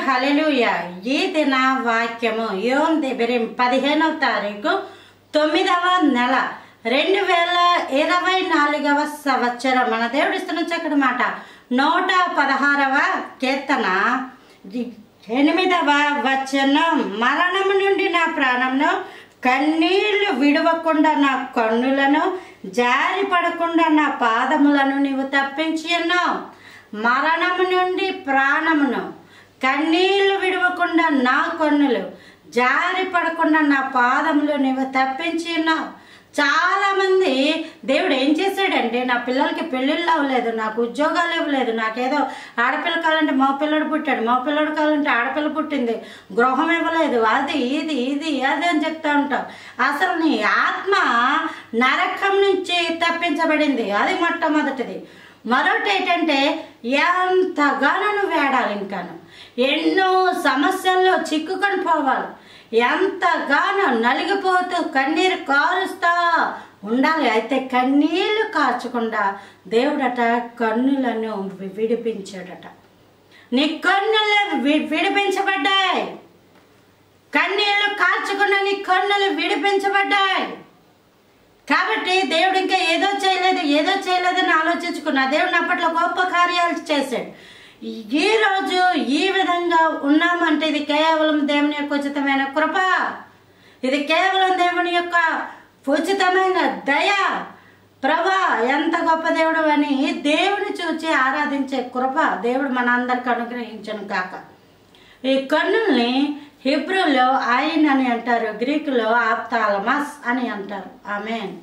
హల్లెలూయా. ఈ దిన వాక్యము యోం దెబిరిం 15వ తారీఖు 9వ నెల 2024వ సంవత్సరం. మన దేవుడు ఇస్తున్న చక్కటి మాట 116వ కీర్తన 8వ వచనం. మరణము నుండి నా ప్రాణమును, కన్నీళ్లు విడవకుండా నా కన్నులను, జారి పడకుండా నా పాదములను నీవు తప్పించి ఉన్నావు. మరణము నుండి ప్రాణమును, కన్నీళ్లు విడవకుండా నా కన్నులు, జారి పడకుండా నా పాదములు నీవు తప్పించి ఉన్నావు. చాలామంది దేవుడు ఏం చేశాడంటే, నా పిల్లలకి పెళ్ళిళ్ళు అవ్వలేదు, నాకు ఉద్యోగాలు ఇవ్వలేదు, నాకేదో ఆడపిల్ల కావాలంటే మా పిల్లడు పుట్టాడు, మా పిల్లడు కావాలంటే ఆడపిల్ల పుట్టింది, గృహం ఇవ్వలేదు, అది ఇది అది అని చెప్తా ఉంటాం. అసలు నీ ఆత్మ నరకం నుంచి తప్పించబడింది, అది మొట్టమొదటిది. మరొకటి ఏంటంటే, ఎంతగానో నువ్వు వేడాలి, ఇంకాను ఎన్నో సమస్యల్లో చిక్కుకొని పోవాలి, ఎంతగానో నలిగిపోతూ కన్నీరు కారుస్తా ఉండాలి. అయితే కన్నీళ్లు కార్చకుండా దేవుడట కన్నులను విడిపించాడట. నీ కన్నులు విడిపించబడ్డాయి, కన్నీళ్లు కార్చకుండా నీ కన్నులు విడిపించబడ్డాయి. కాబట్టి దేవుడు ఇంకా ఏదో చేయలేదని ఆలోచించుకున్నా. దేవుడు అప్పట్లో గొప్ప కార్యాలు చేశాడు. ఈరోజు ఈ విధంగా ఉన్నామంటే ఇది కేవలం దేవుని యొక్క ఉచితమైన కృప, ఇది కేవలం దేవుని యొక్క ఉచితమైన దయ. ప్రభా ఎంత గొప్ప దేవుడు అని దేవుని చూచి ఆరాధించే కృప దేవుడు మన అందరికి అనుగ్రహించను కాక. ఈ కన్నుల్ని హీబ్రూలో ఐన్ అని అంటారు, గ్రీకులో ఆప్తాలమస్ అని అంటారు. ఆమేన్.